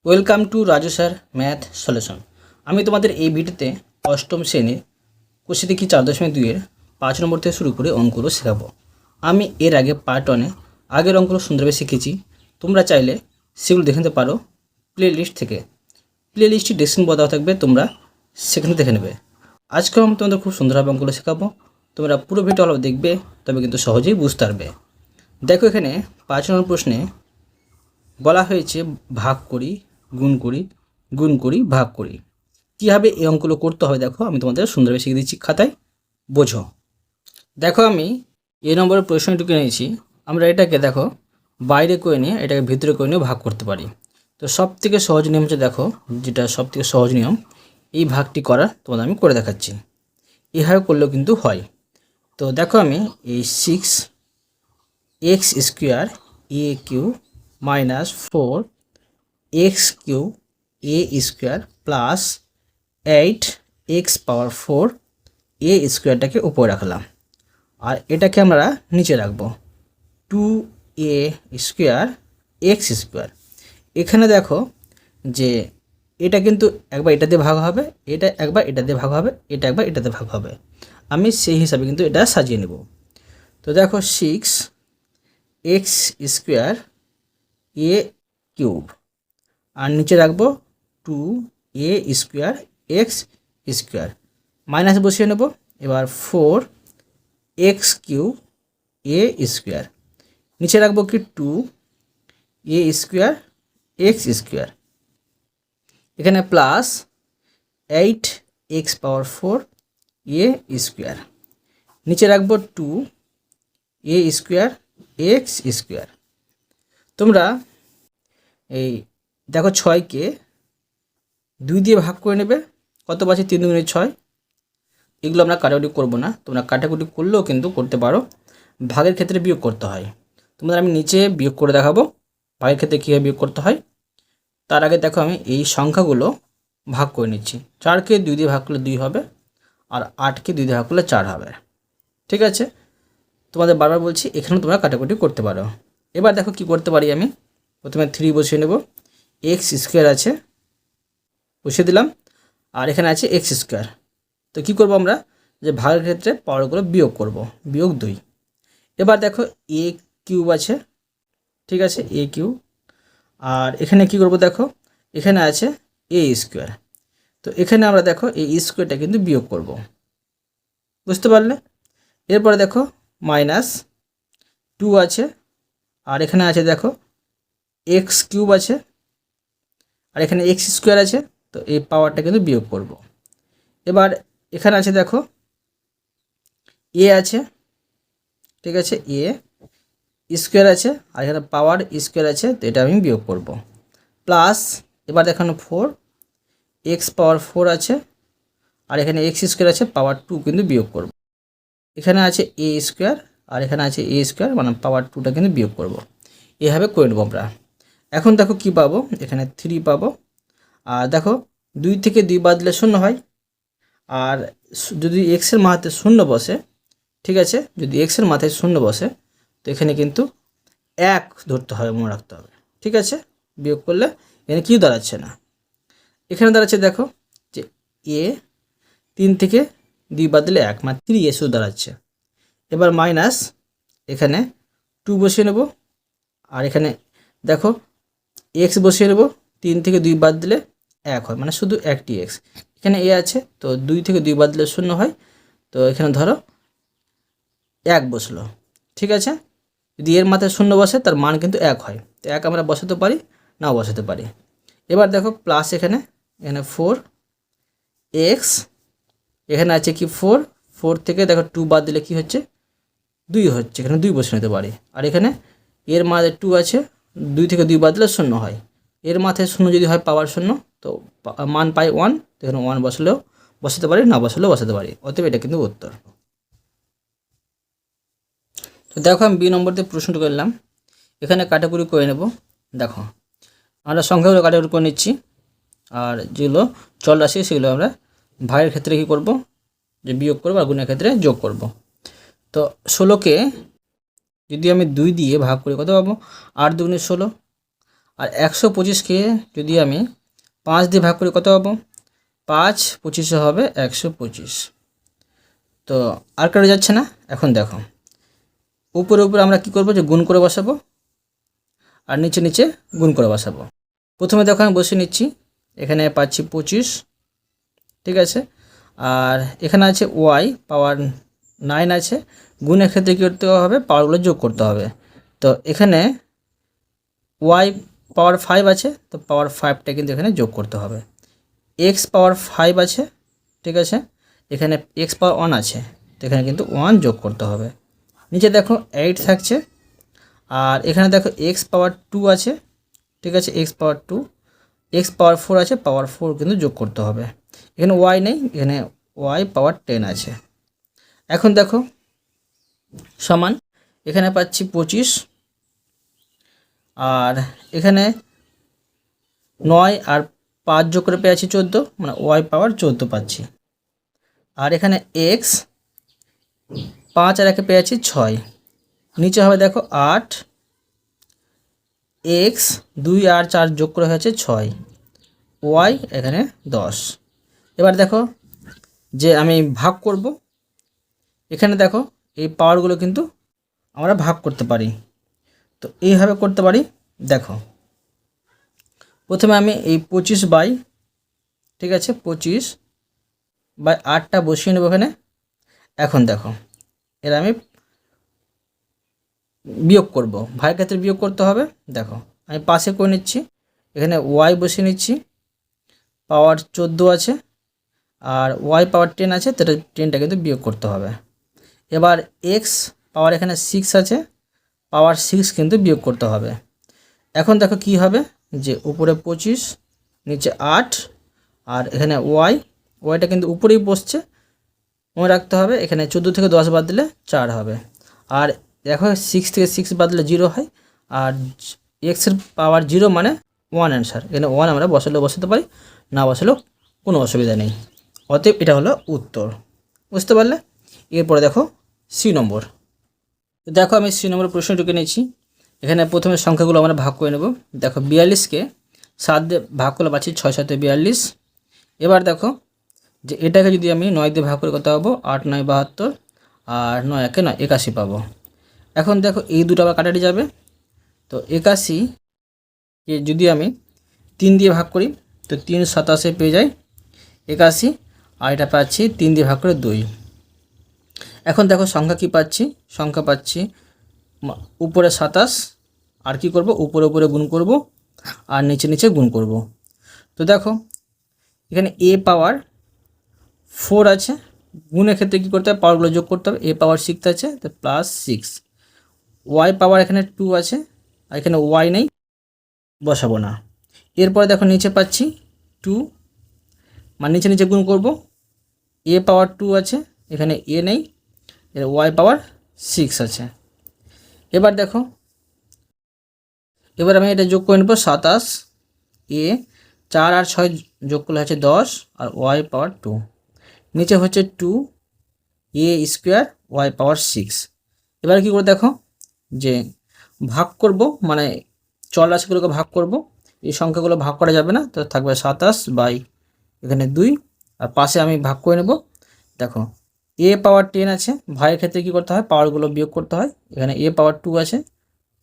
Welcome to Raju sir math solution. আমি তোমাদের এই ভিডিওতে অষ্টম শ্রেণীর কোষে দেখি 4.2-এর 5 নম্বর থেকে শুরু করে অঙ্কগুলো শেখাবো। আমি এর আগে পার্ট 1-এ আগের অঙ্কগুলো সুন্দরভাবে শিখেছি। তোমরা চাইলে সেগুলো দেখে নিতে পারো প্লে লিস্ট থেকে। প্লে লিস্টটি ডেসক্রিপশন দেওয়া থাকবে, তোমরা সেখানে দেখে নেবে। আজকেও আমি তোমাদের খুব সুন্দরভাবে অঙ্কগুলো শেখাবো। তোমরা পুরো ভিডিও ভালো দেখবে, তবে কিন্তু সহজেই বুঝতে পারবে। দেখো, এখানে 5 নম্বর প্রশ্নে বলা হয়েছে ভাগ করি, গুণ করি, গুণ করি, ভাগ করি। কীভাবে এই অঙ্কগুলো করতে হবে দেখো, আমি তোমাদের সুন্দরভাবে শিখে দিচ্ছি, খাতায় বোঝো। দেখো, আমি এই নম্বরের প্রশ্নটুকু নিয়েছি। আমরা এটাকে দেখো বাইরে করে নিয়ে এটাকে ভিতরে করে নিয়ে ভাগ করতে পারি। তো সব থেকে সহজ নিয়ম হচ্ছে, দেখো যেটা সব থেকে সহজ নিয়ম, এই ভাগটি করা তোমাদের আমি করে দেখাচ্ছি। এভাবে করলেও কিন্তু হয়। তো দেখো, আমি এই 6x² a কিউ minus 4x³ a² plus 8x⁴ a²টাকে উপরে রাখলাম, আর এটাকে আমরা নিচে রাখবো 2a² x²। এখানে দেখো যে এটা কিন্তু একবার এটা দিয়ে ভাগ হবে, এটা একবার এটা দিয়ে ভাগ হবে, এটা একবার এটাতে ভাগ হবে। আমি সেই হিসাবে কিন্তু এটা সাজিয়ে নেব। তো দেখো 6x² a³ আর নিচে রাখবো 2a² x² মাইনাস বসিয়ে নেব। এবার 4x³ a² নিচে রাখবো কি 2a² x², এখানে প্লাস 8x⁴ a² নিচে রাখবো 2a² x²। তোমরা এই দেখো 6কে 2 দিয়ে ভাগ করে নেবে, কত পাচ্ছে 3 2 6। এগুলো আমরা কাটাকুটি করবো না, তোমরা কাটাকুটি করলেও কিন্তু করতে পারো। ভাগের ক্ষেত্রে বিয়োগ করতে হয়, তোমাদের আমি নিচে বিয়োগ করে দেখাবো ভাগের ক্ষেত্রে কীভাবে বিয়োগ করতে হয়। তার আগে দেখো, আমি এই সংখ্যাগুলো ভাগ করে নিচ্ছি। 4কে 2 দিয়ে ভাগ করলে 2 হবে, আর 8কে 2 দিয়ে ভাগ করলে 4 হবে। ঠিক আছে, তোমাদের বারবার বলছি, এখানেও তোমরা কাটাকুটি করতে পারো। এবার দেখো কি করতে পারি, আমি প্রথমে 3 বসিয়ে নেব। x² আছে, বসিয়ে দিলাম, আর এখানে আছে x²। তো কি করব আমরা, যে ভাগের ক্ষেত্রে পাওয়ারগুলো বিয়োগ করব, বিয়োগ 2। এবার দেখো a³ আছে, ঠিক আছে a³, আর এখানে কি করব দেখো, এখানে আছে a²। তো এখানে আমরা দেখো এই স্কোয়ারটা কিন্তু বিয়োগ করব, বুঝতে পারলে। এরপরে দেখো -2 আছে, আর এখানে আছে দেখো x³ আছে, আর এখানে x² আছে। তো এই পাওয়ারটা কিন্তু বিয়োগ করব। এবার এখানে আছে দেখো a আছে, ঠিক আছে a² আছে, আর এখানে পাওয়ার স্কোয়ার আছে, তো এটা আমি বিয়োগ করব। প্লাস এবার দেখানো 4x⁴ আছে, আর এখানে x² আছে, পাওয়ার 2 কিন্তু বিয়োগ করব। এখানে আছে a², আর এখানে আছে a², মানে পাওয়ার 2টা কিন্তু বিয়োগ করব। এভাবে করে নেব আমরা। এখন দেখো কি পাবো, এখানে 3 পাবো। আর দেখো 2 থেকে 2 বাদ দিলে 0 হয়, আর যদি এক্সের মাথায় 0 বসে, ঠিক আছে, যদি এক্সের মাথায় 0 বসে, তো এখানে কিন্তু 1 ধরতে হবে, মনে রাখতে হবে। ঠিক আছে, বিয়োগ করলে এখানে কি দাঁড়াচ্ছে না, এখানে দাঁড়াচ্ছে দেখো যে এ 3 থেকে 2 বাদ দিলে 1, মানে 3 শুধু দাঁড়াচ্ছে। এবার মাইনাস এখানে 2 বসিয়ে নেব, আর এখানে দেখো x বসিয়ে নেব। 3 থেকে 2 বাদ দিলে 1 হয়, মানে শুধু একটি x। এখানে a আছে, তো 2 থেকে 2 বাদ দিলে 0 হয়, তো এখানে ধরো 1 বসলো। ঠিক আছে, যদি এর মাথায় 0 বসে, তার মান কিন্তু 1 হয়। তো 1 আমরা বসাতে পারি, নাও বসাতে পারি। এবার দেখো প্লাস এখানে 4x, এখানে আছে কি 4 থেকে দেখো 2 বাদ দিলে কি হচ্ছে, 2 হচ্ছে, এখানে 2 বসে নিতে পারি। আর এখানে এর মাথায় 2 আছে, 2 থেকে 2 বাদ দিলে 0 হয়। এর মাথায় 0 যদি হয়, পাওয়ার 0, তো মান পাই 1, তো এখানে 1 বসলেও বসাতে পারি, না বসালেও বসাতে পারি। অতএব এটা কিন্তু উত্তর। তো দেখো, আমি 2 নম্বর দিয়ে প্রশ্নটা করলাম, এখানে কাটাকুটি করে নেব। দেখো আমরা সংখ্যাগুলো কাটাকুটি করে নিচ্ছি, আর যেগুলো চল রাশি সেগুলো আমরা ভাগের ক্ষেত্রে কী করব, যে বিয়োগ করবো, আর গুণের ক্ষেত্রে যোগ করব। তো 16কে যদি আমি 2 দিয়ে ভাগ করি, কত পাবো, 8 2 16, আর 125কে যদি আমি 5 দিয়ে ভাগ করি কত পাবো? 5 25 হবে 125। তো আর কাটা যাচ্ছে না। এখন দেখো উপরে উপরে আমরা কি করব, যে গুণ করে বসাবো, আর নিচে নিচে গুণ করে বসাবো। প্রথমে দেখো আমি বসিয়ে নিচ্ছি, এখানে পাচ্ছি 25, ঠিক আছে। আর এখানে আছে ওয়াই পাওয়ার 9 আছে, গুণের ক্ষেত্রে কী করতে হবে, পাওয়ারগুলো যোগ করতে হবে। তো এখানে ওয়াই পাওয়ার 5 আছে, তো পাওয়ার 5টা কিন্তু এখানে যোগ করতে হবে। এক্স পাওয়ার 5 আছে, ঠিক আছে, এখানে এক্স পাওয়ার 1 আছে, তো এখানে কিন্তু 1 যোগ করতে হবে। নিচে দেখো 8 থাকছে, আর এখানে দেখো এক্স পাওয়ার 2 আছে, ঠিক আছে, এক্স পাওয়ার 2, এক্স পাওয়ার 4 আছে, পাওয়ার 4 কিন্তু যোগ করতে হবে। এখানে ওয়াই নেই, এখানে ওয়াই পাওয়ার 10 আছে। এখন দেখো সমান, এখানে পাচ্ছি 25, আর এখানে 9 আর 5 যোগ করে পেয়েছি 14, মানে ওয়াই পাওয়ার 14 পাচ্ছি। আর এখানে এক্স 5 আর একে পেয়েছি 6, নিচে হবে দেখো 8, এক্স 2 আর 4 যোগ করে হয়েছে 6, ওয়াই এখানে 10। এবার দেখো যে আমি ভাগ করব, এখানে দেখো এই পাওয়ারগুলো কিন্তু আমরা ভাগ করতে পারি। তো এইভাবে করতে পারি। দেখো প্রথমে আমি এই 25 বাই, ঠিক আছে, 25/8টা বসিয়ে নেব এখানে। এখন দেখো এর আমি বিয়োগ করব, ভাগের ক্ষেত্রে বিয়োগ করতে হবে। দেখো আমি পাশে করে নিচ্ছি, এখানে ওয়াই বসিয়ে নিচ্ছি, পাওয়ার 14 আছে, আর ওয়াই পাওয়ার 10 আছে, তো 10টা কিন্তু বিয়োগ করতে হবে। এবার এক্স পাওয়ার এখানে 6 আছে, পাওয়ার 6 কিন্তু বিয়োগ করতে হবে। এখন দেখো কি হবে, যে উপরে 25, নিচে 8, আর এখানে ওয়াইটা কিন্তু উপরেই বসছে, মনে রাখতে হবে। এখানে 14 থেকে 10 বাদ দিলে 4 হবে, আর দেখো 6 থেকে 6 বাদ দিলে 0 হয়, আর এক্সের পাওয়ার 0 মানে 1 অ্যান্সার। এখানে 1 আমরা বসালেও বসাতে পারি, না বসালেও কোনো অসুবিধা নেই। অতএব এটা হলো উত্তর, বুঝতে পারলে। এরপরে দেখো সি নম্বর। দেখো আমি সি নম্বর প্রশ্ন ঢুকে নিয়েছি। এখানে প্রথমে সংখ্যাগুলো আমরা ভাগ করে নেব। দেখো 42কে 7 দিয়ে ভাগ করলে পাচ্ছি 6 7 42। এবার দেখো যে এটাকে যদি আমি 9 দিয়ে ভাগ করে কত পাবো, 8 9 72, আর 9 1 9 81 পাবো। এখন দেখো এই দুটো আবার কাটাটি যাবে, তো 81কে যদি আমি 3 দিয়ে ভাগ করি, তো 3 27 পেয়ে যাই 81, আর এটা পাচ্ছি 3 দিয়ে ভাগ করে 2। এখন দেখো সংখ্যা কি পাচ্ছি, সংখ্যা পাচ্ছি উপরে 27, আর কি করব, উপরে উপরে গুণ করব, আর নিচে নিচে গুণ করব। তো দেখো এখানে এ পাওয়ার 4 আছে, গুণের ক্ষেত্রে কী করতে হবে, পাওয়ারগুলো যোগ করতে হবে। এ পাওয়ার 6 আছে, তো +6, ওয়াই পাওয়ার এখানে 2 আছে, আর এখানে ওয়াই নেই, বসাবো না। এরপরে দেখো নিচে পাচ্ছি 2, মানে নিচে নিচে গুণ করব। এ পাওয়ার 2 আছে, এখানে এ নেই, এর ওয়াই পাওয়ার 6 আছে। এবার দেখো এবার আমি এটা যোগ করে নেব, 27, এ 4 আর 6 যোগ করলে হচ্ছে 10, আর ওয়াই পাওয়ার 2, নিচে হচ্ছে 2 এ স্কোয়ার ওয়াই পাওয়ার 6। এবার কি করে দেখো যে ভাগ করব, মানে চল রাশিগুলোকে ভাগ করব, এই সংখ্যাগুলো ভাগ করা যাবে না, তো থাকবে 27 বাই এখানে 2, আর পাশে আমি ভাগ করে নেব। দেখো এ পাওয়ার 10 আছে, ভাগের ক্ষেত্রে কী করতে হয়, পাওয়ারগুলো বিয়োগ করতে হয়। এখানে এ পাওয়ার 2 আছে,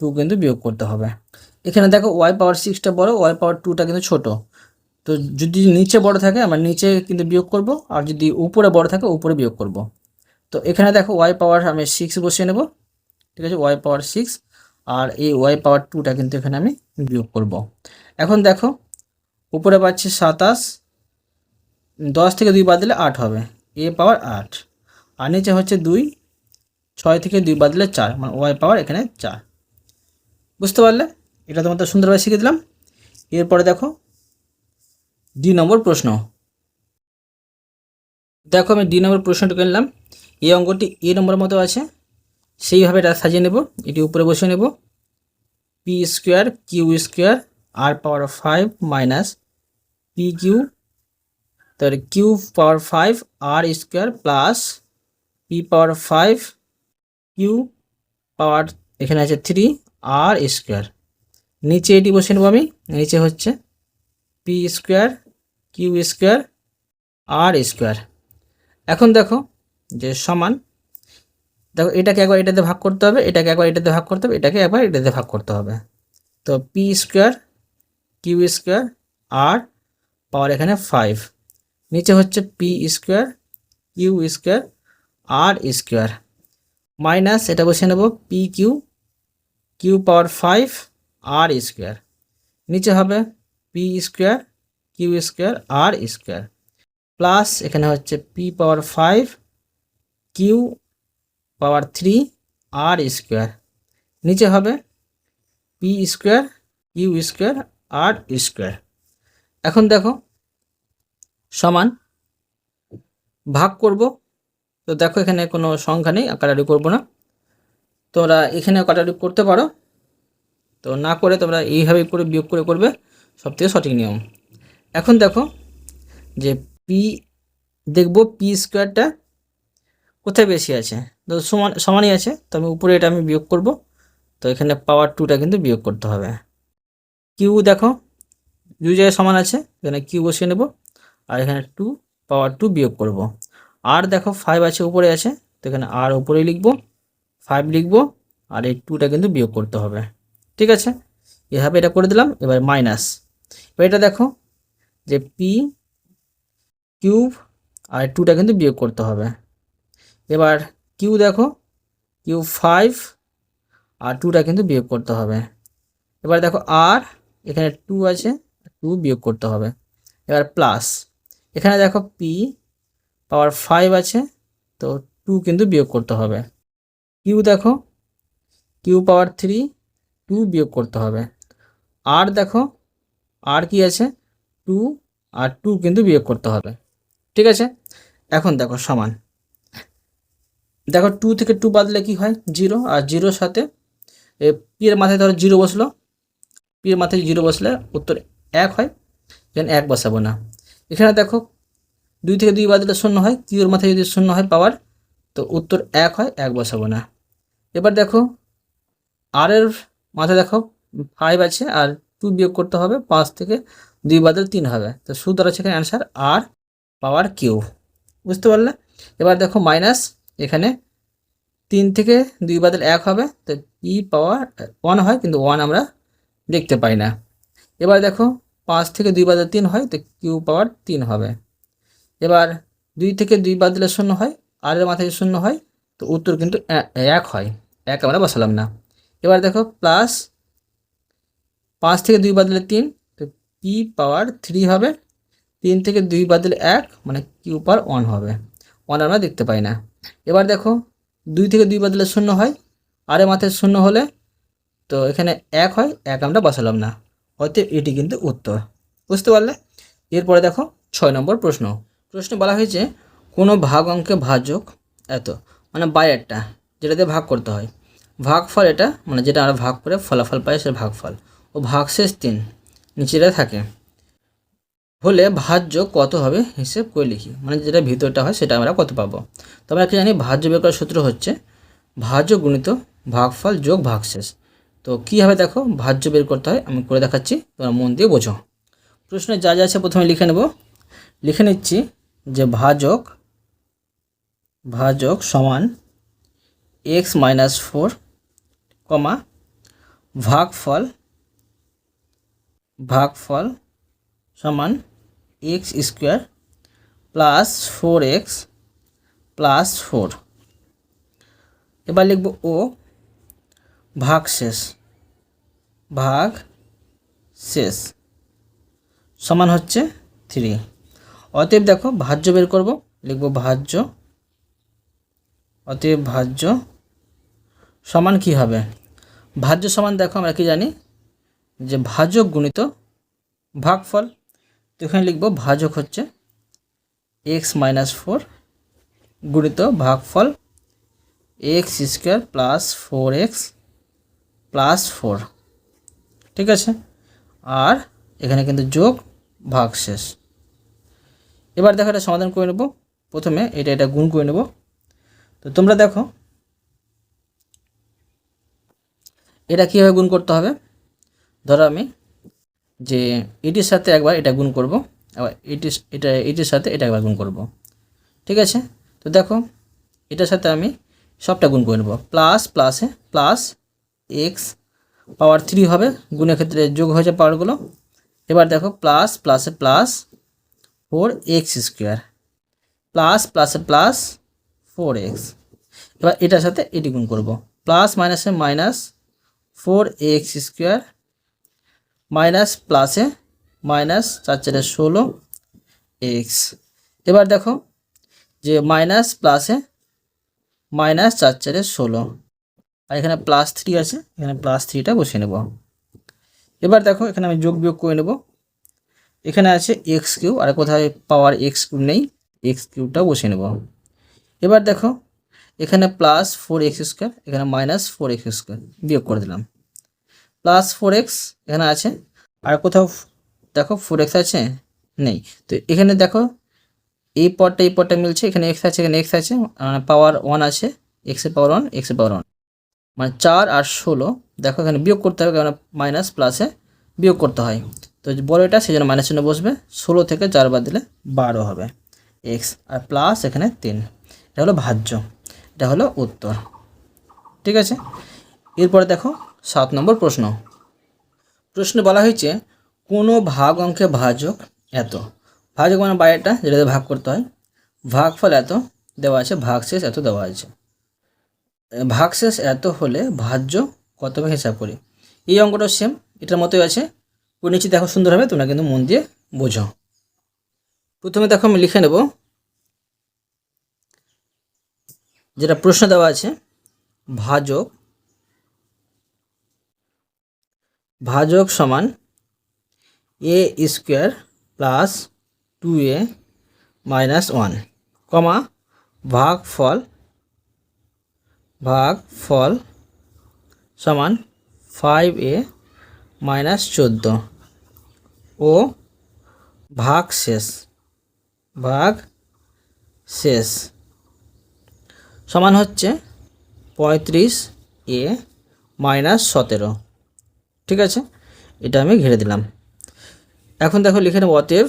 2 কিন্তু বিয়োগ করতে হবে। এখানে দেখো ওয়াই পাওয়ার 6টা বড়, ওয়াই পাওয়ার 2টা কিন্তু ছোট। তো যদি নিচে বড় থাকে আমরা নিচে কিন্তু বিয়োগ করব, আর যদি উপরে বড় থাকে উপরে বিয়োগ করব। তো এখানে দেখো ওয়াই পাওয়ার আমি 6 বসিয়ে নেব, ঠিক আছে, ওয়াই পাওয়ার 6, আর এই ওয়াই পাওয়ার 2টা কিন্তু এখানে আমি বিয়োগ করব। এখন দেখো উপরে পাচ্ছি 27, 10 থেকে 2 বাদ দিলে 8 হবে, এ পাওয়ার 8, আর নিচে হচ্ছে 2, 6 থেকে 2 বাদ দিলে 4, মানে ওয়াই পাওয়ার এখানে 4। বুঝতে পারলে, এটা তোমাদের সুন্দরভাবে শিখে দিলাম। এরপরে দেখো ডি নম্বর প্রশ্ন। দেখো আমি ডি নম্বর প্রশ্নটুকু নিলাম। এই অঙ্কটি এ নম্বরের মতো আছে, সেইভাবে এটা সাজিয়ে নেব। এটি উপরে বসিয়ে নেব, পি স্কোয়ার কিউ স্কোয়ার আর পাওয়ার 5 মাইনাস পি কিউ, তাহলে কিউ পাওয়ার 5 আর স্কোয়ার প্লাস পি পাওয়ার 5 কিউ পাওয়ার এখানে আছে 3 আর স্কোয়ার, নিচে এটি বসে নেব আমি, নিচে হচ্ছে পি স্কোয়ার কিউ স্কোয়ার আর স্কোয়ার। এখন দেখো যে সমান, দেখো এটাকে একবার এটাতে ভাগ করতে হবে, এটাকে একবার এটাতে ভাগ করতে হবে, এটাকে একবার এটাতে ভাগ করতে হবে। তো পি স্কোয়ার কিউ স্কোয়ার আর পাওয়ার এখানে 5, নিচে হচ্ছে পি স্কোয়ার কিউ স্কোয়ার আর স্কোয়ার মাইনাস এটা বসে নেব পি কিউ কিউ পাওয়ার 5 আর স্কোয়ার, নিচে হবে পি স্কোয়ার কিউ স্কোয়ার আর স্কোয়ার প্লাস এখানে হচ্ছে পি পাওয়ার 5 কিউ পাওয়ার 3 আর স্কোয়ার, নিচে হবে পি স্কোয়ার কিউ স্কোয়ার আর স্কোয়ার। এখন দেখো সমান ভাগ করব, তো দেখো এখানে কোনো সংখ্যা নেই, কাটাকাটি করবো না, তোমরা এখানে কাটাকাটি করতে পারো, তো না করে তোমরা এইভাবে করে বিয়োগ করে করবে, সবথেকে সঠিক নিয়ম। এখন দেখো যে পি দেখব পি স্কোয়ারটা কোথায় বেশি আছে, তো সমানই আছে, তো আমি উপরে এটা আমি বিয়োগ করব, তো এখানে পাওয়ার 2টা কিন্তু বিয়োগ করতে হবে। কিউ দেখো দুই জায়গায় সমান আছে, এখানে কিউ বসিয়ে নেব আর এখানে 2 পাওয়ার 2 বিয়োগ করব। আর দেখো 5 আছে উপরে আছে, তো এখানে আর উপরেই লিখব 5 লিখব আর এই 2টা কিন্তু বিয়োগ করতে হবে। ঠিক আছে, এভাবে এটা করে দিলাম। এবার মাইনাস, এবার এটা দেখো যে পি কিউব আর 2টা কিন্তু বিয়োগ করতে হবে। এবার কিউ দেখো কিউ 5 আর 2টা কিন্তু বিয়োগ করতে হবে। এবার দেখো আর এখানে 2 আছে, 2 বিয়োগ করতে হবে। এবার প্লাস এখানে দেখো পি পাওয়ার 5 আছে, তো 2 কিন্তু বিয়োগ করতে হবে। কিউ দেখো কিউ পাওয়ার 3 2 বিয়োগ করতে হবে। আর দেখো আর কি আছে 2 আর 2 কিন্তু বিয়োগ করতে হবে। ঠিক আছে, এখন দেখো সমান, দেখো 2 থেকে 2 বাদলে কি হয় 0, আর 0 সাথে পি এর মাথায় ধরো 0 বসলো, পি এর মাথায় 0 বসলে উত্তর 1 হয়, এখানে 1 বসাবো না। এখানে দেখো 2 থেকে 2 বাদলে 0 হয়, কিউ এর মাথায় যদি 0 হয় পাওয়ার, তো উত্তর 1 হয়, 1 বসাবো না। এবার দেখো আর এর মাথায় দেখো 5 আছে আর 2 বিয়োগ করতে হবে, 5 থেকে 2 বাদলে 3 হবে, তো সুতরাং সেখানে অ্যান্সার আর পাওয়ার কিউ। বুঝতে পারলে? এবার দেখো মাইনাস এখানে 3 থেকে 2 বাদলে 1 হবে, তো পি পাওয়ার 1 হয়, কিন্তু 1 আমরা দেখতে পাই না। এবার দেখো 5 থেকে 2 বাদলে 3 হয়, তো কিউ পাওয়ার 3 হবে। এবার 2 থেকে 2 বাদলে 0 হয়, আর এর মাথায় 0 হয়, তো উত্তর কিন্তু 1 হয়, 1 আমরা বসালাম না। এবার দেখো প্লাস 5 থেকে 2 বাদলে 3, তো পি পাওয়ার 3 হবে, 3 থেকে 2 বাদলে 1 মানে কিউ পাওয়ার 1 হবে, 1 আমরা দেখতে পাই না। এবার দেখো 2 থেকে 2 বাদলে 0 হয়, আর এর মাথায় 0 হলে তো এখানে 1 হয়, 1 আমরা বসালাম না, হয়তো এটি কিন্তু উত্তর। বুঝতে পারলে? এরপরে দেখো 6 নম্বর প্রশ্নে বলা হয়েছে কোনো ভাগ অঙ্কে ভাজক এত, মানে বাইরেরটা যেটাতে ভাগ করতে হয়, ভাগফল এটা মানে যেটা আমরা ভাগ করে ফলাফল পাই সেটা ভাগফল, ও ভাগশেষ 3 নিচেটা থাকে হলে ভাজ্য কত হবে হিসেব করে লিখি, মানে যেটা ভিতরটা হয় সেটা আমরা কত পাবো। তো আমরা কি জানি ভাজ্য বের করার সূত্র হচ্ছে ভাজ্য গুণিত ভাগফল যোগ ভাগশেষ। তো কীভাবে দেখো ভাজ্য বের করতে হয় আমি করে দেখাচ্ছি, তোমরা মন দিয়ে বোঝো। প্রশ্নে যা যা আছে প্রথমে লিখে নেব, লিখে নিচ্ছি যে ভাজক সমান x - 4 কমা ভাগফল সমান x square plus 4x plus 4। এবার লিখব ও ভাগশেষ সমান হচ্ছে 3। অতএব দেখো ভাজ্য বের করব, লিখব অতএব ভাজ্য সমান কি হবে, ভাজ্য সমান দেখো আমরা কি জানি যে ভাজক গুণিত ভাগফল, তো এখানে লিখব ভাজক হচ্ছে x - 4 গুণিত ভাগফল x square plus 4x plus 4। ঠিক আছে, আর এখানে কিন্তু যোগ ভাগশেষ। এবার দেখো এটা সমাধান করে নেব, প্রথমে এটা গুণ করে নেব। তো তোমরা দেখো এটা কীভাবে গুণ করতে হবে, ধরো আমি যে এটির সাথে একবার এটা গুণ করব, আবার এটির সাথে এটা একবার গুণ করব, ঠিক আছে। তো দেখো এটার সাথে আমি সবটা গুণ করে নেব, প্লাস প্লাসে প্লাস এক্স পাওয়ার 3 হবে, গুণের ক্ষেত্রে যোগ হয়ে যায় পাওয়ারগুলো। এবার দেখো প্লাস প্লাসে প্লাস 4x², প্লাস প্লাসে প্লাস 4x। এবার এটার সাথে এটি গুণ করব, প্লাস মাইনাসে মাইনাস 4x², মাইনাস প্লাসে মাইনাস 4×4 16x। এবার দেখো যে মাইনাস প্লাসে মাইনাস 4×4 16, আর এখানে +3 আছে, এখানে +3টা বসিয়ে নেব। এবার দেখো এখানে আমি যোগ বিয়োগ করে নেব, এখানে আছে x³ আর কোথায় পাওয়ার x³ নেই, x³ বসিয়ে নেব। এবার দেখো এখানে +4x², এখানে -4x², বিয়োগ করে দিলাম, +4x এখানে আছে, আর কোথাও দেখো 4x আছে নেই। তো এখানে দেখো এই পদটা মিলছে, এখানে x আছে, এখানে x আছে, পাওয়ার 1 আছে, x এর পাওয়ার 1, x এর পাওয়ার 1, মানে 4 আর 16। দেখো এখানে বিয়োগ করতে হবে, কারণ মাইনাস প্লাসে বিয়োগ করতে হয়, তো বড় এটা সেই জন্য মাইনাস চিহ্ন বসবে। 16 থেকে 4 বাদ দিলে 12 হবে x, আর প্লাস এখানে 3। এটা হলো ভাজ্য, এটা হলো উত্তর, ঠিক আছে। এরপরে দেখো 7 নম্বর প্রশ্নে বলা হয়েছে কোনো ভাগ অঙ্কে ভাজক এত, ভাজক মানে বাইরেটা যেটাতে ভাগ করতে হয়, ভাগফল এত দেওয়া আছে, ভাগশেষ এত দেওয়া আছে। ভাগশেষ এত হলে ভাজ্য কত হবে হিসাব করি। এই অঙ্কটা সেম এটার মতোই আছে, করে নিচ্ছি, দেখো সুন্দর হবে, তোমরা কিন্তু মন দিয়ে বোঝো। প্রথমে দেখো আমি লিখে নেব যেটা প্রশ্ন দেওয়া আছে, ভাজক সমান a² প্লাস 2a মাইনাস 1, কমা ভাগফল সমান 5a মাইনাস 14 ও ভাগশেষ সমান হচ্ছে 35a মাইনাস 17, ঠিক আছে। এটা আমি ঘিরে দিলাম। এখন দেখো লিখে নেব অতএব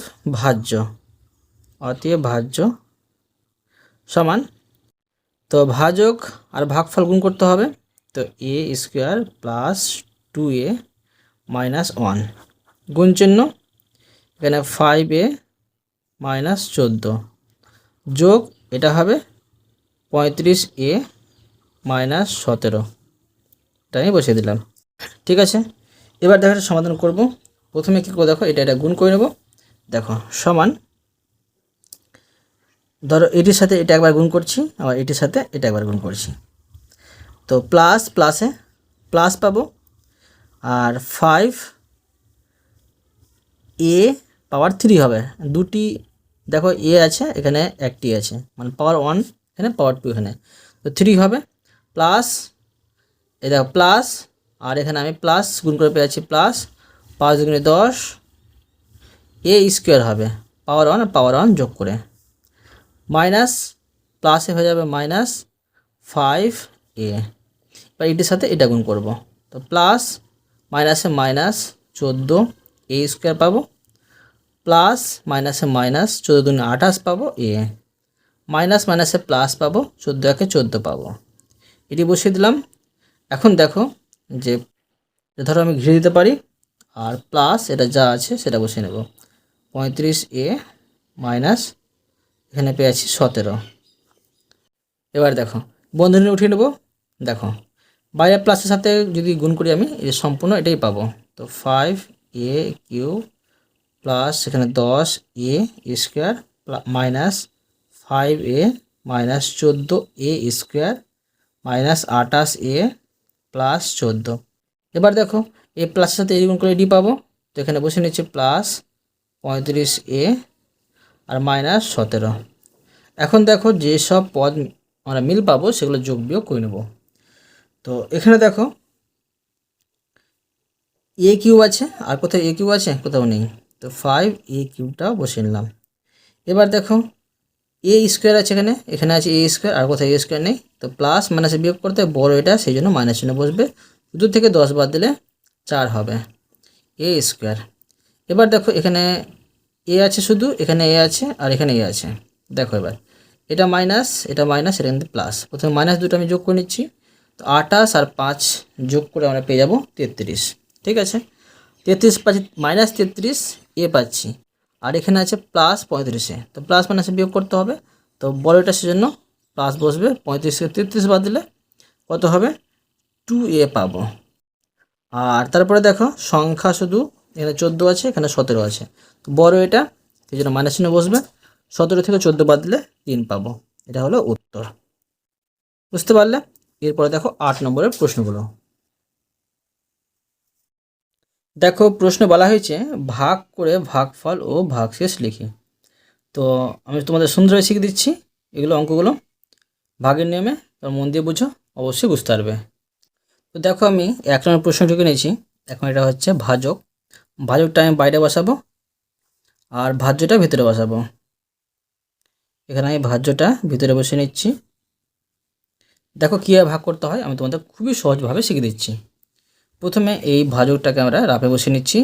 ভাজ্য সমান, তো ভাজক আর ভাগফল গুণ করতে হবে, তো a² প্লাস 2a মাইনাস 1, গুণ চিহ্ন, এখানে 5a মাইনাস 14 যোগ এটা হবে 35a মাইনাস 17, এটা আমি বসিয়ে দিলাম, ঠিক আছে। এবার দেখো সমাধান করব। প্রথমে কী করবো দেখো, এটা গুণ করে নেব। দেখো সমান, ধরো এটির সাথে এটা একবার গুণ করছি, আবার এটির সাথে এটা একবার গুণ করছি, তো প্লাস প্লাসে প্লাস পাবো, আর 5a পাওয়ার 3 হবে, দুটি দেখো এ আছে, এখানে একটি আছে, মানে পাওয়ার 1 এখানে, পাওয়ার 2 এখানে, তো 3 হবে, প্লাস এই দেখো প্লাস, আর এখানে আমি প্লাস গুণ করে পেয়েছি, প্লাস 5 গুণে 10 a² হবে, পাওয়ার 1 আর পাওয়ার 1 যোগ করে, মাইনাস প্লাসে হয়ে যাবে মাইনাস 5a। এবার এটির সাথে এটা গুণ করব, তো প্লাস মাইনাসে মাইনাস 14a² পাবো, প্লাস মাইনাসে মাইনাস 14 দুগুণে 28 পাবো a, মাইনাস মাইনাসে প্লাস পাবো, 14 একে 14 পাবো, এটি বসিয়ে দিলাম। এখন দেখো যে ধরো আমি ঘিরে দিতে পারি, আর প্লাস এটা যা আছে সেটা বসিয়ে নেব, 35a মাইনাস এখানে পেয়েছি 17। এবার দেখো বন্ধনী উঠিয়ে নেব, দেখো বাইরে প্লাসের সাথে যদি গুণ করি আমি সম্পূর্ণ এটাই পাবো, তো 5a³ প্লাস এখানে 10a² minus 5a minus 14a² minus 28a plus 14। এবার দেখো এই প্লাসের সাথে এই গুণ করে এডি পাবো, তো এখানে বসে নিচ্ছে প্লাস 35a আর মাইনাস 17। এখন দেখো যেসব পদ আমরা মিল পাবো সেগুলো যোগ বিয়োগ করে নেব। তো এখানে দেখো a³ আছে, আর কোথাও a³ আছে, কোথাও নেই, তো 5a³ বসিয়ে নিলাম। এবার দেখো a² আছে, এখানে আছে a², আর কোথাও a² নেই, তো প্লাস মাইনাসে বিয়োগ করতে বড় এটা, সেই জন্য মাইনাস চিহ্ন বসবে, 2 থেকে 10 বাদ দিলে 4 হবে। এ স্কোয়ার। এবার দেখো এখানে এ আছে, শুধু এখানে এ আছে আর এখানে এ আছে। দেখো এবার এটা মাইনাস, এটা মাইনাস, এটা কিন্তু প্লাস। প্রথমে মাইনাস দুটো আমি যোগ করে নিচ্ছি। তো 28 আর 5 যোগ করে আমরা পেয়ে যাব 33। ঠিক আছে, 33 পাচ্ছি, মাইনাস 33 এ পাচ্ছি, আর এখানে আছে প্লাস 35। তো প্লাস মাইনাসে বিয়োগ করতে হবে, তো বড়টা সেজন্য প্লাস বসবে। 35 থেকে 33 বাদ দিলে কত হবে? 2a পাবো। আর তারপরে দেখো সংখ্যা শুধু এখানে 14 আছে, এখানে 17 আছে, তো বড় এটা, এই জন্য মাইনাস চিহ্ন বসবে। 17 থেকে 14 বাদ দিলে 3 পাবো। এটা হলো উত্তর। বুঝতে পারলে? এরপরে দেখো 8 নম্বরের প্রশ্নগুলো। দেখো প্রশ্ন বলা হয়েছে ভাগ করে ভাগফল ও ভাগশেষ লিখি। তো আমি তোমাদের সুন্দরভাবে শিখে দিচ্ছি এগুলো অঙ্কগুলো ভাগের নিয়মে, তোমরা মন দিয়ে বুঝো, অবশ্যই বুঝতে পারবে। তো দেখো আমি 1 নম্বর প্রশ্নটুকু নিয়েছি। এখন এটা হচ্ছে ভাজক, ভাজকটা আমি বাইরে বসাবো আর ভাজ্যটা ভিতরে বসাবো। এখানে আমি ভাজ্যটা ভিতরে বসে নিচ্ছি। দেখো কীভাবে ভাগ করতে হয় আমি তোমাদের খুবই সহজভাবে শিখে দিচ্ছি। প্রথমে এই ভাজকটাকে আমরা রাফে বসে নিচ্ছি।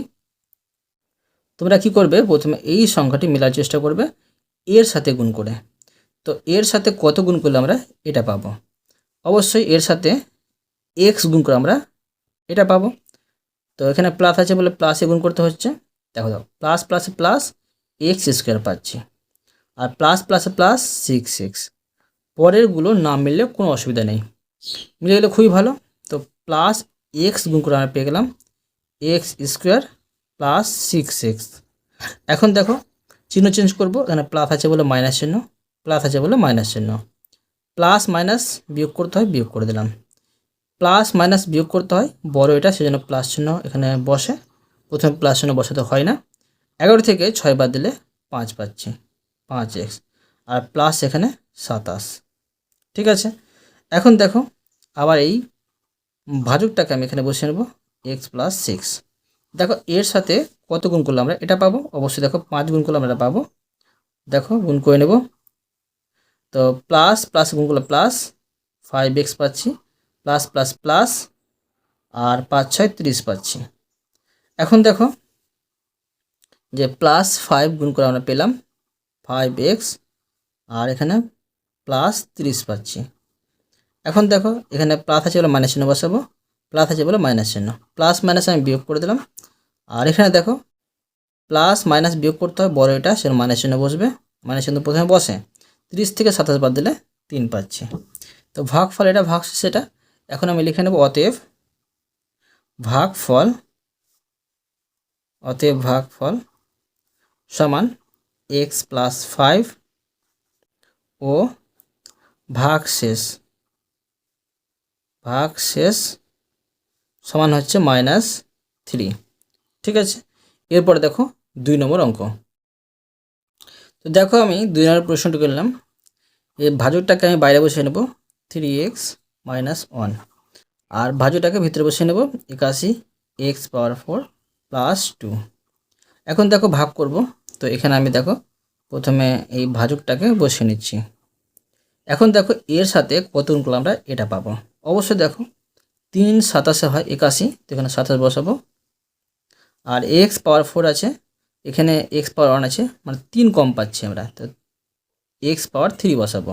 তোমরা কি করবে, প্রথমে এই সংখ্যাটি মেলার চেষ্টা করবে এর সাথে গুণ করে। তো এর সাথে কত গুণ করলে আমরা এটা পাবো? অবশ্যই এর সাথে এক্স গুণ করে আমরা এটা পাবো। তো এখানে প্লাস আছে বলে প্লাসে গুণ করতে হচ্ছে। দেখো দেখো প্লাস প্লাসে প্লাস এক্স স্কোয়ার পাচ্ছি, আর প্লাস প্লাসে প্লাস 6x। পরেরগুলো না মিললে কোনো অসুবিধা নেই, মিলে গেলে খুবই ভালো। তো প্লাস এক্স গুণ করে আমরা পেয়ে গেলাম এক্স স্কোয়ার প্লাস 6x। এখন দেখো চিহ্ন চেঞ্জ করব, এখানে প্লাস আছে বলে মাইনাস চিহ্ন, প্লাস আছে বলে মাইনাস চিহ্ন। প্লাস মাইনাস বিয়োগ করতে হয়, বিয়োগ করে দিলাম। প্লাস মাইনাস বিয়োগ করতে হয়, বড় এটা সেজন্য প্লাস চিহ্ন এখানে বসে। প্রথমে প্লাস চিহ্ন বসাতে হয় না। 11 থেকে 6 বাদ দিলে 5 পাচ্ছি, 5x, আর প্লাস এখানে 27। ঠিক আছে, এখন দেখো আবার এই ভাজকটাকে আমি এখানে বসিয়ে নেব এক্স প্লাস 6। দেখো এর সাথে কত গুণ করলে আমরা এটা পাবো? অবশ্যই দেখো 5 গুণ করলে আমরা এটা পাবো। দেখো গুণ করে নেব, তো প্লাস প্লাস গুণ করলে প্লাস 5x পাচ্ছি, প্লাস প্লাস প্লাস, আর 5 6 30 পাচ্ছি। এখন দেখো যে প্লাস 5 গুণ করে আমরা পেলাম 5x, আর এখানে প্লাস 30 পাচ্ছি। এখন দেখো এখানে প্লাস আছে বলে মাইনাস চিহ্ন বসাবো, প্লাস আছে বলে মাইনাস চিহ্ন, প্লাস মাইনাস আমি বিয়োগ করে দিলাম। আর এখানে দেখো প্লাস মাইনাস বিয়োগ করতে হয়, বড় এটা সেটা মাইনাস চিহ্ন বসবে, মাইনাস চিহ্ন প্রথমে বসে। 30 থেকে 27 বাদ দিলে 3 পাচ্ছি। তো ভাগফল এটা, ভাগশেষ সেটা। এখন আমি লিখে নেব অতএব ভাগফল, অতএব ভাগফল সমান এক্স প্লাস 5 ও ভাগশেষ, ভাগশেষ সমান হচ্ছে -3। ঠিক আছে, এরপরে দেখো 2 নম্বর অঙ্ক। তো দেখো আমি 2 নম্বর প্রশ্নটি করলাম, এই ভাজকটাকে আমি বাইরে বসিয়ে নেব 3x - 1, আর ভাজকটাকে ভিতরে বসিয়ে নেব 81 x পাওয়ার 4 প্লাস 2। এখন দেখো ভাগ করব, তো এখানে আমি দেখো প্রথমে এই ভাজকটাকে বসিয়ে নিচ্ছি। এখন দেখো এর সাথে কত গুণ করলে আমরা এটা পাবো? অবশ্যই দেখো 3 27 হয় 81, তো এখানে 27 বসাবো। আর এক্স পাওয়ার 4 আছে, এখানে এক্স পাওয়ার 1 আছে, মানে 3 কম পাচ্ছি আমরা, তো এক্স পাওয়ার 3 বসাবো।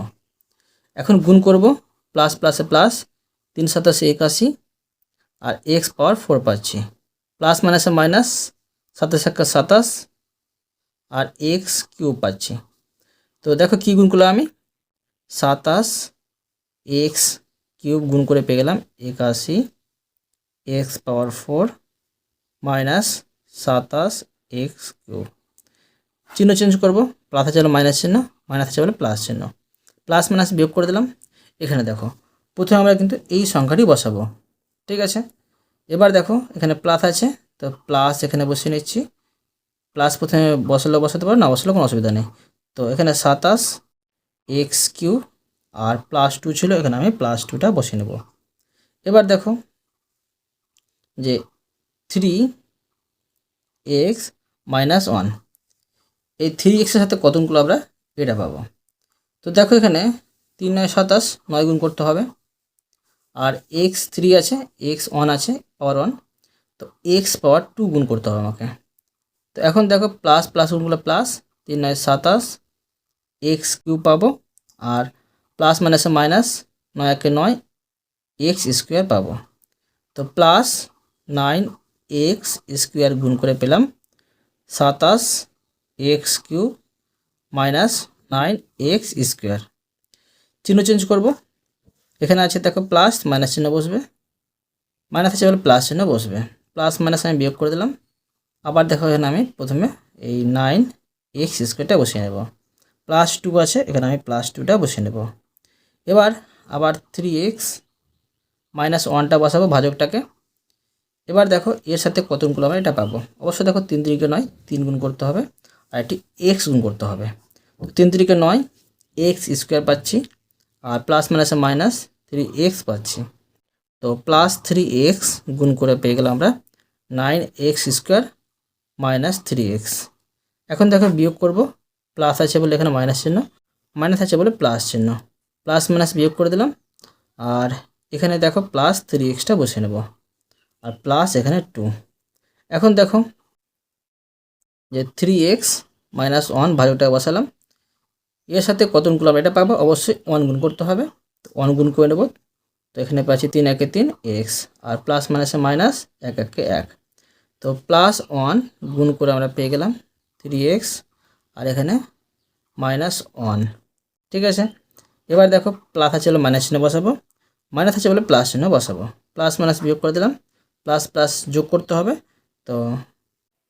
এখন গুণ করব, প্লাস প্লাসে প্লাস 3 27 81, আর এক্স পাওয়ার 4 পাচ্ছি, প্লাস মাইনাসে মাইনাস 27 27, আর এক্স কিউব পাচ্ছি। তো দেখো কী গুণ করলাম আমি, 27 এক্স কিউব গুণ করে পেয়ে গেলাম 81 এক্স পাওয়ার 4 মাইনাস 27 এক্স কিউব। চিহ্ন চেঞ্জ করব, প্লাস আছে বলে মাইনাস চিহ্ন, মাইনাস আছে বলে প্লাস চিহ্ন, প্লাস মাইনাস বিয়োগ করে দিলাম। এখানে দেখো প্রথমে আমরা কিন্তু এই সংখ্যাটি বসাবো। ঠিক আছে, এবার দেখো এখানে প্লাস আছে, তো প্লাস এখানে বসিয়ে নিচ্ছি। প্লাস প্রথমে বসালেও বসাতে পারো, না বসালেও কোনো অসুবিধা নেই। তো এখানে 27 এক্স কিউব, আর প্লাস 2 ছিল, এখানে আমি প্লাস 2টা বসিয়ে নেব। এবার দেখো যে 3x - 1, এই 3x-এর সাথে কত গুণ আমরা এটা পাবো? তো দেখো এখানে 3 9 27, 9 গুণ করতে হবে। আর x3 আছে, x1 আছে পাওয়ার 1, তো এক্স পাওয়ার 2 গুণ করতে হবে আমাকে। তো এখন দেখো প্লাস প্লাস গুণগুলো প্লাস, 3 9 27 এক্স কিউব পাবো, আর প্লাস মাইনাসে মাইনাস, 9 একে 9 এক্স স্কোয়ার পাবো। তো প্লাস 9 এক্স স্কোয়ার গুণ করে পেলাম 27 x cube minus 9 x square. চিহ্ন চেঞ্জ করব, এখানে আছে দেখো প্লাস মাইনাস চিহ্ন বসবে, মাইনাস আছে বলে প্লাস চিহ্ন বসবে, প্লাস মাইনাস আমি বিয়োগ করে দিলাম। আবার দেখো এখানে আমি প্রথমে এই 9 এক্স স্কোয়ারটা বসিয়ে নেব, প্লাস 2 আছে এখানে আমি প্লাস 2টা বসিয়ে নেব। এবার আবার 3x মাইনাস 1টা বসাবো ভাজকটাকে। এবার দেখো এর সাথে কত গুণ করলে আমরা এটা পাবো, অবশ্যই দেখো 3 3 9 3 গুণ করতে হবে, আর এটি এক্স গুণ করতে হবে। 3 3 9 এক্স স্কোয়ার পাচ্ছি, আর প্লাস মাইনাসে মাইনাস 3x পাচ্ছি। তো প্লাস 3x গুণ করে পেয়ে গেলাম আমরা 9x স্কোয়ার মাইনাস 3x। এখন দেখো বিয়োগ করব, প্লাস আছে বলে এখানে মাইনাস চিহ্ন, মাইনাস আছে বলে প্লাস চিহ্ন, প্লাস মাইনাস বিয়োগ করে দিলাম। আর এখানে দেখো প্লাস 3xটা বসে নেব, আর প্লাস এখানে 2। এখন দেখো যে 3x মাইনাস 1 ভাজকটা বসালাম, এর সাথে কত গুণ করলাম এটা পাবো, অবশ্যই 1 গুণ করতে হবে, 1 গুণ করে নেব। তো এখানে পাচ্ছি 3 একে 3 এক্স, আর প্লাস মাইনাসে মাইনাস, 1 একে 1। তো প্লাস 1 গুণ করে আমরা পেয়ে গেলাম 3x, আর এখানে মাইনাস 1। ঠিক আছে, এবার দেখো প্লাস আছে বলে মাইনাস চিহ্ন বসাবো, মাইনাস আছে বলে প্লাস চিহ্ন বসাবো, প্লাস মাইনাস বিয়োগ করে দিলাম, প্লাস প্লাস যোগ করতে হবে। তো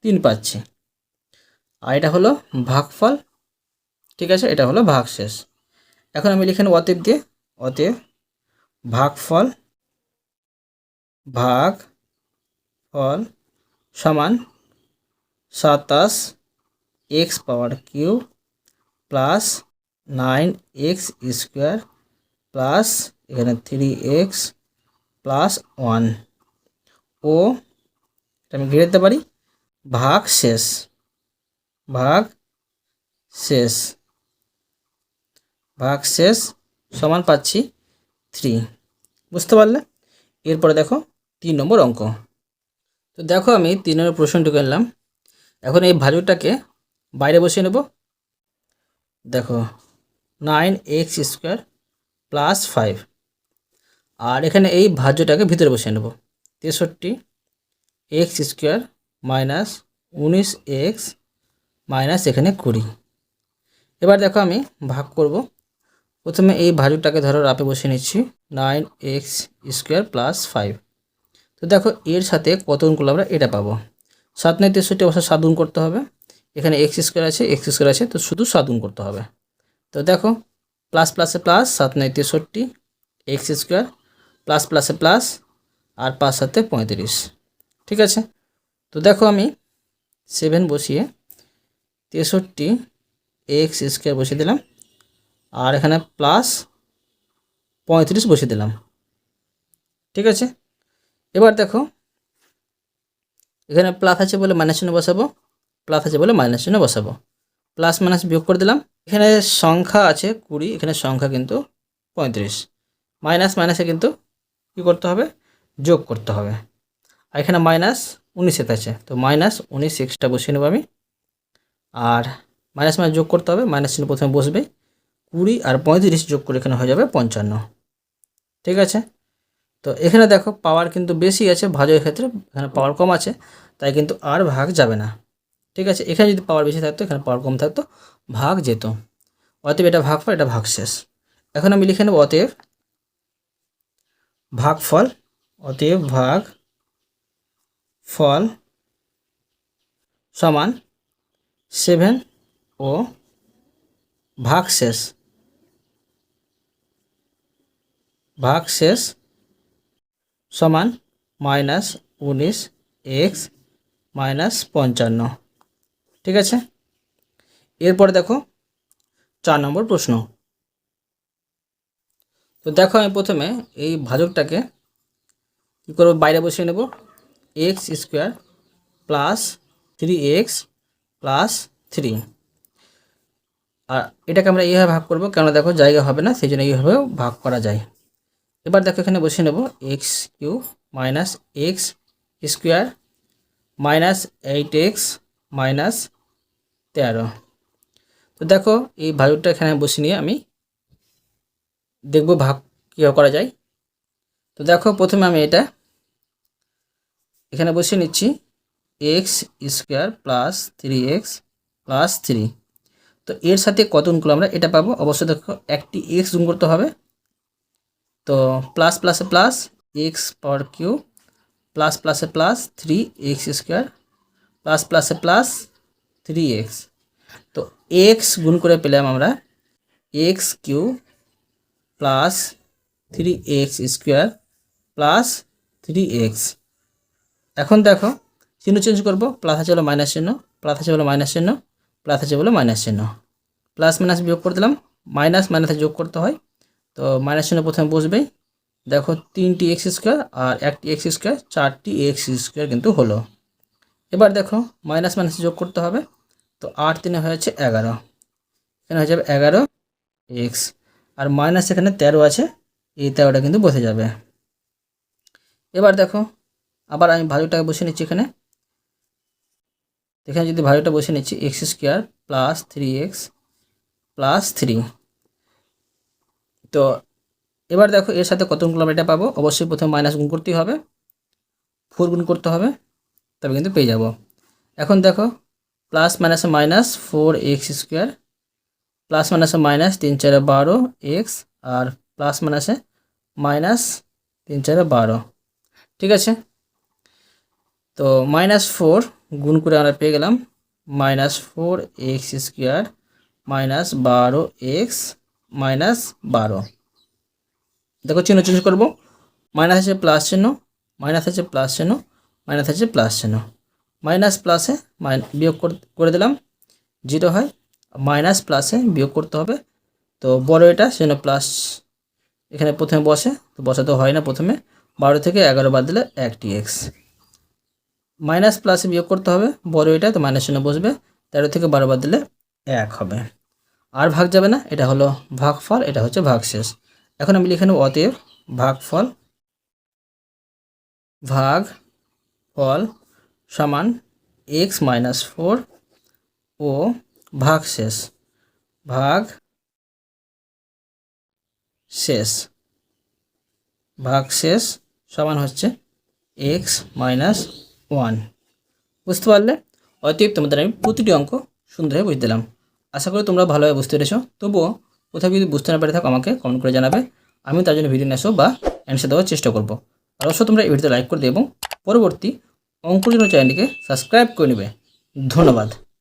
3 পাচ্ছি, আর এটা হলো ভাগফল। ঠিক আছে, এটা হলো ভাগশেষ। এখন আমি লিখে নেব অতএব দিয়ে, অতএব ভাগফল ভাগফল সমান 27 x power cube plus 9 x square plus এখানে 3x প্লাস 1, ও এটা আমি ঘিরে দিতে পারি ভাগ শেষ, ভাগ শেষ, ভাগ শেষ সমান পাচ্ছি 3। বুঝতে পারলে? এরপরে দেখো 3 নম্বর অঙ্ক। তো দেখো আমি 3 নম্বর প্রশ্নটুকু আনলাম। এখন এই ভাজকটাকে বাইরে বসিয়ে নেব। দেখো 9x স্কোয়ার প্লাস 5, আর এখানে এই ভাজ্যটাকে ভিতরে বসিয়ে নেব, 63x square minus 19x minus এখানে 20। এবার দেখো আমি ভাগ করব, প্রথমে এই ভাজকটাকে ধরো রাপে বসিয়ে নিচ্ছি, 9x স্কোয়ার প্লাস 5। তো দেখো এর সাথে কত গুণ করলে আমরা এটা পাবো, 7 9 63 অবশ্য 7 গুণ করতে হবে, এখানে x স্কোয়ার আছে x স্কোয়ার আছে, তো শুধু 7 গুণ করতে হবে। তো দেখো প্লাস প্লাসে প্লাস, 7 9 63 এক্স স্কোয়ার, প্লাস প্লাসে প্লাস, আর 5 7 35। ঠিক আছে, তো দেখো আমি 7 বসিয়ে 63 এক্স স্কোয়ার বসিয়ে দিলাম, আর এখানে প্লাস 35 বসিয়ে দিলাম। ঠিক আছে, এবার দেখো এখানে প্লাস আছে বলে মাইনাস চিহ্ন বসাবো, প্লাস আছে বলে মাইনাস চিহ্ন বসাবো, প্লাস মাইনাস বিয়োগ করে দিলাম। এখানে সংখ্যা আছে 20, এখানে সংখ্যা কিন্তু 35, মাইনাস মাইনাসে কিন্তু কী করতে হবে, যোগ করতে হবে। আর এখানে মাইনাস 19 আছে, তো মাইনাস 19 এক্সটা বসিয়ে নেব আমি, আর মাইনাস মাইনাস যোগ করতে হবে, মাইনাস চিহ্ন প্রথমে বসবে, 20 আর 35 যোগ করে এখানে হয়ে যাবে 55। ঠিক আছে, তো এখানে দেখো পাওয়ার কিন্তু বেশি আছে ভাজকের ক্ষেত্রে, এখানে পাওয়ার কম আছে, তাই কিন্তু আর ভাগ যাবে না। ঠিক আছে, এখানে যদি পাওয়ার বেশি থাকতো, এখানে পাওয়ার কম থাকতো, ভাগ যেত। অতএব এটা ভাগফল, এটা ভাগশেষ। এখন আমি লিখে নেব অতএব ভাগফল, অতএব ভাগ ফল সমান 7 ও ভাগশেষ, ভাগশেষ সমান মাইনাস 19x মাইনাস 55। ঠিক আছে, এরপরে দেখো 4 নম্বর প্রশ্ন। তো দেখো আমি প্রথমে এই ভাজকটাকে কী করবো, বাইরে বসিয়ে নেব, x square plus 3x plus 3, আর এটাকে আমরা এইভাবে ভাগ করব, কেন দেখো জায়গা হবে না, সেই জন্য এইভাবেও ভাগ করা যায়। এবার দেখো এখানে বসিয়ে নেব x cube minus x square minus 8x minus 13। তো দেখো এই ভ্যালুটা এখানে বসিয়ে নিয়ে আমি দেখব ভাগ কীভাবে করা যায়। তো দেখো প্রথমে আমি এটা এখানে বসিয়ে নিচ্ছি, x square plus 3x plus 3। তো এর সাথে কত গুণ করলে আমরা এটা পাবো? অবশ্যই দেখো একটি এক্স গুণ করতে হবে। তো প্লাস প্লাসে plus x power cube plus প্লাসে প্লাস 3x স্কোয়ার প্লাস প্লাসে প্লাস 3x। তো এক্স গুণ করে পেলাম আমরা x cube plus 3x square plus 3x। এখন দেখো চিহ্ন চেঞ্জ করবো, প্লাস আছে হলো মাইনাস চিহ্ন, প্লাস আছে হলো মাইনাস চিহ্ন, প্লাস আছে হলো মাইনাস চিহ্ন, প্লাস মাইনাস বিয়োগ করে দিলাম, মাইনাস মাইনাসে যোগ করতে হয়। তো মাইনাস চিহ্ন প্রথমে বসবেই। দেখো 3টি এক্স স্কোয়ার আর 1টি এক্স স্কোয়ার, 4টি এক্স স্কোয়ার কিন্তু হলো। এবার দেখো মাইনাস মাইনাসে যোগ করতে হবে। তো 8 3 হয়েছে 11, এখানে হয়ে যাবে 11x, আর মাইনাস এখানে 13 আছে, এই 13টা কিন্তু বসে যাবে। এবার দেখো আবার আমি ভ্যালুটাকে বসে নিচ্ছি এখানে যদি ভ্যালুটা বসে নিচ্ছি x square plus 3x plus 3। তো এবার দেখো এর সাথে কত গুণ করলে আমরা এটা পাবো? অবশ্যই প্রথমে মাইনাস গুণ করতেই হবে, 4 গুণ করতে হবে, তবে কিন্তু পেয়ে যাব। এখন দেখো প্লাস মাইনাসে মাইনাস 4x স্কোয়ার প্লাস মাইনাসে মাইনাস 3 4 12x আর প্লাস মাইনাসে মাইনাস 3 4 12। ঠিক আছে, তো -4 গুণ করে আমরা পেয়ে গেলাম -4x square minus 12x minus 12। দেখো চিহ্ন চেঞ্জ করবো, মাইনাস আছে প্লাস চিহ্ন, মাইনাস আছে প্লাস চিহ্ন, মাইনাস আছে প্লাস চিহ্ন, মাইনাস প্লাসে বিয়োগ করে দিলাম, 0 হয়, মাইনাস প্লাসে বিয়োগ করতে হবে। তো বড় এটা সেজন্য প্লাস এখানে প্রথমে বসে, তো বসাতে হয় না, প্রথমে 12 থেকে 11 বাদ দিলে 1টি এক্স, মাইনাস প্লাসে বিয়োগ করতে হবে, বড় এটা, তো মাইনাস চিহ্ন বসবে, 13 থেকে 12 বাদ দিলে 1 হবে, আর ভাগ যাবে না, এটা হলো ভাগফল, এটা হচ্ছে ভাগশেষ। এখন আমি লিখে নেব অতএব ভাগফল সমান x - 4 ও ভাগশেষ সমান হচ্ছে x - 1। বুঝতে পারলে? অতএব তোমাদের আমি প্রতিটি অঙ্ক সুন্দরভাবে বুঝে দিলাম। আশা করি তোমরা ভালোভাবে বুঝতে পেরেছো। তবুও কোথাও যদি বুঝতে না পেরে থাকো আমাকে কমেন্ট করে জানাবে, আমি তার জন্য ভিডিও নিয়ে আসবো বা অ্যান্সার দেওয়ার চেষ্টা করবো। আর অবশ্যই তোমরা এই ভিডিওতে লাইক করে দেবে এবং পরবর্তী অঙ্কের জন্য চ্যানেলটিকে সাবস্ক্রাইব করে নেবে। ধন্যবাদ।